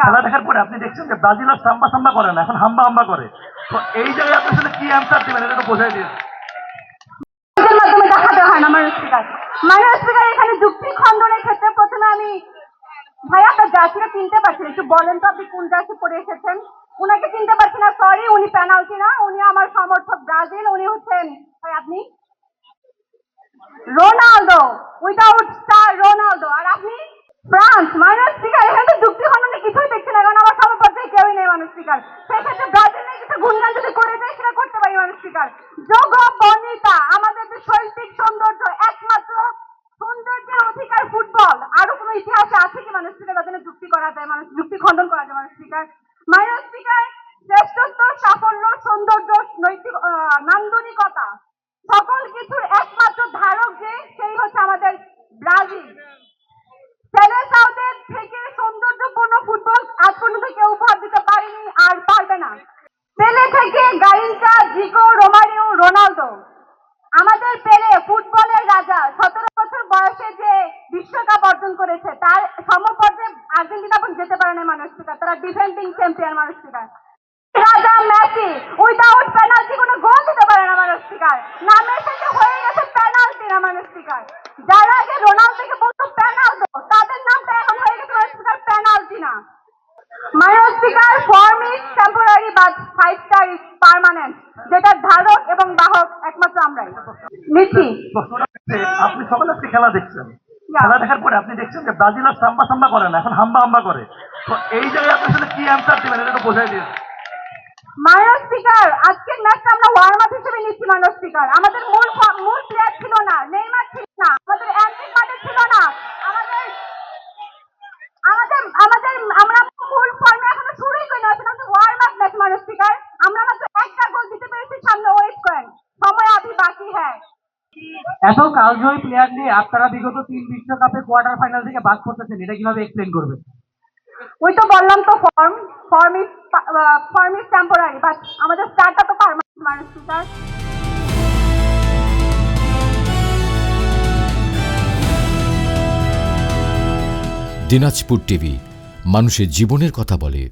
খেলা দেখার পরে আপনি দেখছেন যে ব্রাজিল আর সাম্বা সাম্বা করে না, এখন হাম্বা হাম্বা করে। তো এই জায়গায় আপনি আসলে কি অ্যান্সার দিবেন, এটা একটু বোঝাই দিন। মাধ্যমে দেখাতে হয় না মাননীয় স্পিকার। মাননীয় স্পিকার, এখানে যুক্তি খণ্ডনের ক্ষেত্রে প্রথমে আমি ভাইয়া আপনার জার্সিটা চিনতে পারছি না, একটু বলেন তো আপনি কোন জার্সি পরে এসেছেন। উনাকে চিনতে পারছি না, সরি, উনি পেনাল্টি না, উনি আমার সমর্থক ব্রাজিল, উনি হচ্ছেন ভাই আপনি রোনালদো, উইদাউট স্টার রোনালদো, আর আপনি ফ্রান্স। মাননীয় স্পিকার, এখানে তো যুক্তি খণ্ডনে কিছুই দেখছি না, কারণ আমার সমপর্যায়ে কেউই নেই মাননীয় স্পিকার। সেক্ষেত্রে ব্রাজিলের কিছু গুণগান যদি করে দেয় সেটা করতে পারি মাননীয় স্পিকার। যোগ বনিতা, আমাদের যে শৈল্পিক সৌন্দর্য, একমাত্র সৌন্দর্যের অধিকার ফুটবল, আরো কোনো ইতিহাসে আছে কি মাননীয় স্পিকার যাতে যুক্তি করা যায়, যুক্তি খণ্ডন করা যায় মাননীয় স্পিকার। মাননীয় স্পিকার, শ্রেষ্ঠত্ব, সাফল্য, সৌন্দর্য, নৈতিক নান্দনিকতা, সকল কিছুর একমাত্র ধারক যে, সেই হচ্ছে আমাদের ব্রাজিল। সেলেসাওদের থেকে সৌন্দর্যপূর্ণ ফুটবল আজ পর্যন্ত কেউ উপহার দিতে পারেনি আর পারবে না। পেলে থেকে গারিনচা, জিকো, রোমারিও, রোনালদো, আমাদের পেলে ফুটবলের রাজা, 17 বছর বয়সে যে বিশ্বকাপ অর্জন করেছে, তার সমপর্যায়ে আর্জেন্টিনা পর্যন্ত যেতে পারে না মাননীয় স্পিকার, তারা ডিফেন্ডিং চ্যাম্পিয়ন মাননীয় স্পিকার। রাজা মেসি উইদাউট পেনাল্টি কোনো গোল দিতে পারে না মাননীয় স্পিকার, নামের সাথে হয়ে গেছে পেনাল্টি না মাননীয় স্পিকার। যারা আগে রোনালদোকে বলতো পেনাল্টো, তাদের নামটা এখন হয়ে গেছে মাননীয় স্পিকার পেনাল্টি না। মাননীয় speaker, form is temporary but 5 star is permanent, যেটার ধারক এবং বাহক একমাত্র আমরাই। নিচ্ছি। প্রশ্নটা হচ্ছে, আপনি সকালে আজকে খেলা দেখছেন, খেলা দেখার পরে আপনি দেখছেন যে ব্রাজিল আর সাম্বা সাম্বা করে না, এখন হাম্বা হাম্বা করে। তো এই জায়গায় আপনি আসলে কি অ্যান্সার দিবেন, এটা একটু বোঝাই দিন। মাননীয় স্পিকার, আজকের ম্যাচটা আমরা ওয়ার্ম আপ হিসেবে নিচ্ছি মাননীয় স্পিকার। আমাদের মূল প্লেয়ার ছিল না, নেইমার ছিল না, আমাদের অ্যান্ট্রিক মাঠে ছিল না, আমাদের আমাদের আমাদের আমরা মূল ফর্মে এখনো শুরুই করি না, সেটা হচ্ছে ওয়ার্ম আপ ম্যাচ মাননীয় স্পিকার। আমরা মাত্র একটা গোল দিতে পেরেছি, সামনে ওয়েট করেন, সময় আবি বাকি হ্যাঁ। এত কালজয়ী প্লেয়ার নিয়ে আপনারা বিগত 3 বিশ্বকাপে কোয়ার্টার ফাইনাল থেকে বাদ পড়তেছেন, এটা কিভাবে এক্সপ্লেন করবেন? ওই তো বললাম তো, ফর্ম ইজ টেম্পোরারি বাট আমাদের স্টারটা তো পার্মানেন্ট মাননীয় স্পিকার। দিনাজপুর টিভি, মানুষের জীবনের কথা বলে।